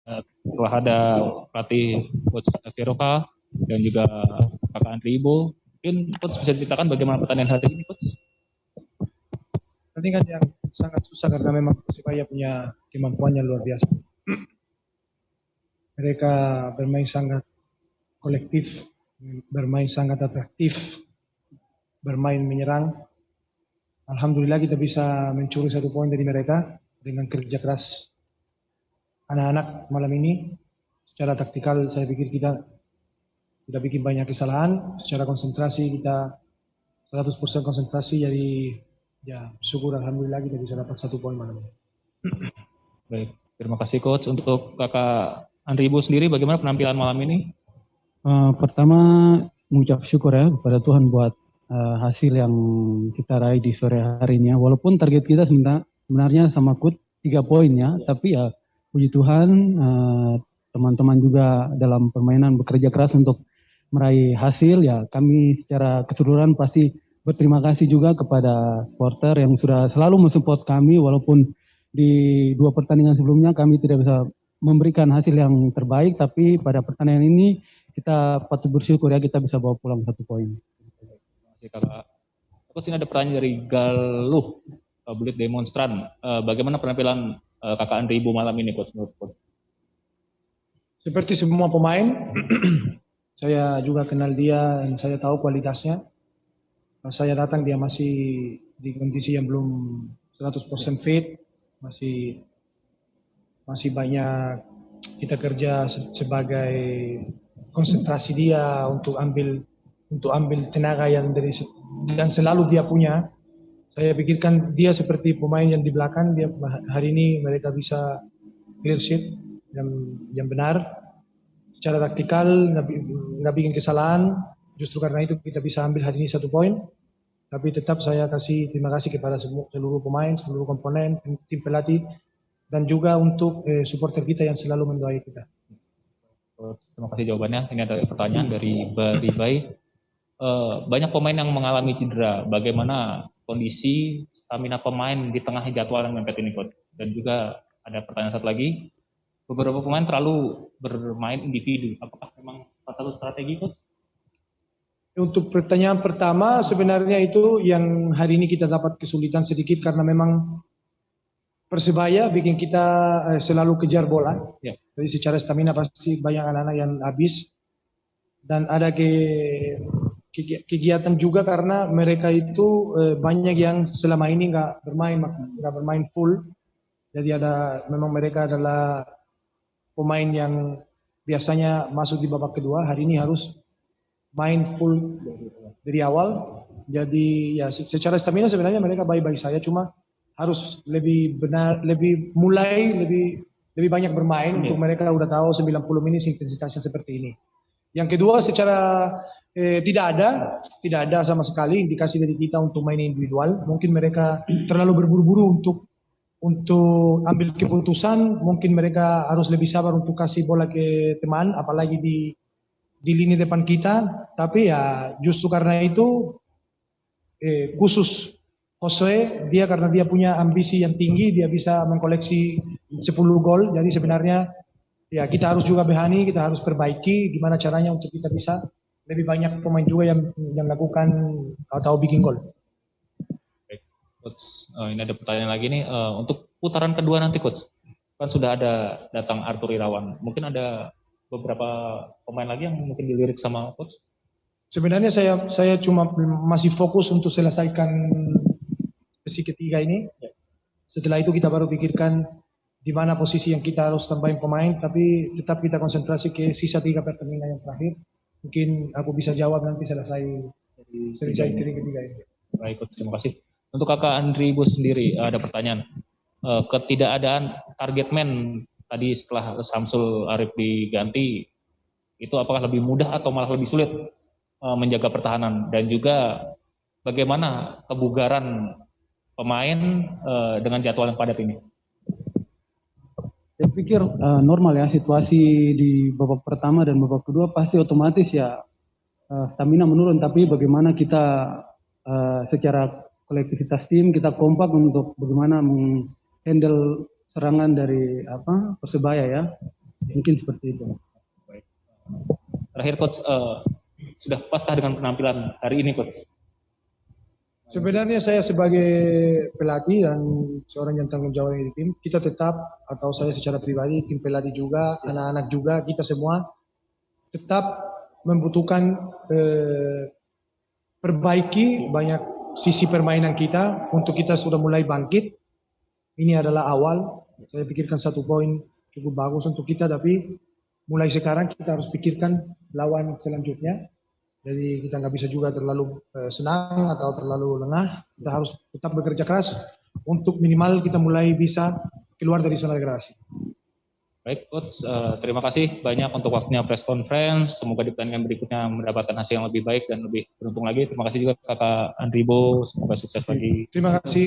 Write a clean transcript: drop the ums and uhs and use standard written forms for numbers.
Setelah ada pelatih Coach Viroka dan juga Kakak Andri Ibo, mungkin Coach bisa ceritakan bagaimana pertandingan hari ini, Coach? Pertandingan yang sangat susah karena memang Persebaya punya kemampuannya luar biasa. Mereka bermain sangat kolektif, bermain sangat atraktif, bermain menyerang. Alhamdulillah kita bisa mencuri 1 poin dari mereka dengan kerja keras anak-anak malam ini. Secara taktikal saya pikir kita tidak bikin banyak kesalahan. Secara konsentrasi kita 100% konsentrasi, jadi ya syukur alhamdulillah kita bisa dapat 1 poin malam ini. Baik, terima kasih Coach. Untuk Kakak Andri Ibu sendiri, bagaimana penampilan malam ini? Pertama mengucap syukur ya kepada Tuhan buat hasil yang kita raih di sore harinya. Walaupun target kita sebenarnya sama Coach 3 poin ya, tapi ya puji Tuhan teman-teman juga dalam permainan bekerja keras untuk meraih hasil ya. Kami secara keseluruhan pasti berterima kasih juga kepada supporter yang sudah selalu mensupport kami walaupun di 2 pertandingan sebelumnya kami tidak bisa memberikan hasil yang terbaik, tapi pada pertandingan ini kita patut bersyukur ya kita bisa bawa pulang 1 poin. Terima kasih Kakak. Coach, ini ada pertanyaan dari Galuh, Bulit Demonstran. Bagaimana penampilan Kakak Andri Ibu malam ini, Coach? Seperti semua pemain, saya juga kenal dia dan saya tahu kualitasnya. Pas saya datang dia masih di kondisi yang belum 100% fit, masih banyak kita kerja sebagai konsentrasi dia untuk ambil tenaga yang selalu dia punya. Saya pikirkan dia seperti pemain yang di belakang, dia hari ini mereka bisa clear sheet yang benar. Secara taktikal nggak bikin kesalahan, justru karena itu kita bisa ambil hari ini 1 poin. Tapi tetap saya terima kasih kepada seluruh pemain, seluruh komponen, tim pelatih, dan juga untuk supporter kita yang selalu mendoai kita. Terima kasih jawabannya. Ini ada pertanyaan dari Baribai. Banyak pemain yang mengalami cedera. Bagaimana kondisi stamina pemain di tengah jadwal yang mepet ini, Coach? Dan juga ada pertanyaan satu lagi. Beberapa pemain terlalu bermain individu. Apakah memang salah satu strategi, Coach? Untuk pertanyaan pertama, sebenarnya itu yang hari ini kita dapat kesulitan sedikit karena memang Persebaya bikin kita selalu kejar bola. Ya. Jadi secara stamina pasti banyak anak-anak yang habis. Dan ada kegiatan juga karena mereka itu banyak yang selama ini nggak bermain full. Jadi memang mereka adalah pemain yang biasanya masuk di babak kedua. Hari ini harus main full dari awal. Jadi ya secara stamina sebenarnya mereka baik-baik saja, cuma harus lebih banyak bermain untuk mereka udah tahu 90 menit intensitasnya seperti ini. Yang kedua, secara tidak ada sama sekali indikasi dari kita untuk main individual. Mungkin mereka terlalu berburu-buru untuk ambil keputusan. Mungkin mereka harus lebih sabar untuk kasih bola ke teman, apalagi di lini depan kita. Tapi ya justru karena itu khusus Jose, karena dia punya ambisi yang tinggi, dia bisa mengkoleksi 10 gol. Jadi sebenarnya ya kita harus juga berani, kita harus perbaiki gimana caranya untuk kita bisa lebih banyak pemain juga yang lakukan atau bikin gol. Coach, ini ada pertanyaan lagi nih, untuk putaran kedua nanti Coach, kan sudah ada datang Arthur Irawan, mungkin ada beberapa pemain lagi yang mungkin dilirik sama Coach? Sebenarnya saya cuma masih fokus untuk selesaikan sesi ketiga ini. Setelah itu kita baru pikirkan di mana posisi yang kita harus tambahin pemain, tapi tetap kita konsentrasi ke sisa 3 pertandingan yang terakhir. Mungkin aku bisa jawab nanti selesai seri ketiga ini. Baik, Coach, terima kasih. Untuk Kakak Andri Ibu sendiri, ada pertanyaan. Ketidakadaan target man tadi setelah Samsul Arif diganti, itu apakah lebih mudah atau malah lebih sulit menjaga pertahanan? Dan juga bagaimana kebugaran pemain dengan jadwal yang padat ini? Saya pikir normal ya, situasi di babak pertama dan babak kedua pasti otomatis ya stamina menurun, tapi bagaimana kita secara kolektivitas tim kita kompak untuk bagaimana menghandle serangan dari Persebaya ya. Mungkin seperti itu. Terakhir coach, sudah paskah dengan penampilan hari ini coach? Sebenarnya saya sebagai pelatih dan seorang yang tanggung jawab di tim, kita tetap, atau saya secara pribadi, tim pelatih juga, anak-anak juga, kita semua tetap membutuhkan perbaiki banyak sisi permainan kita untuk kita sudah mulai bangkit. Ini adalah awal. Saya pikirkan 1 poin cukup bagus untuk kita, tapi mulai sekarang kita harus pikirkan lawan selanjutnya. Jadi kita nggak bisa juga terlalu senang atau terlalu lengah. Kita harus tetap bekerja keras untuk minimal kita mulai bisa keluar dari zona degradasi. Baik coach, terima kasih banyak untuk waktunya press conference. Semoga di pertandingan berikutnya mendapatkan hasil yang lebih baik dan lebih beruntung lagi. Terima kasih juga kakak Andribo, semoga sukses lagi. Terima kasih.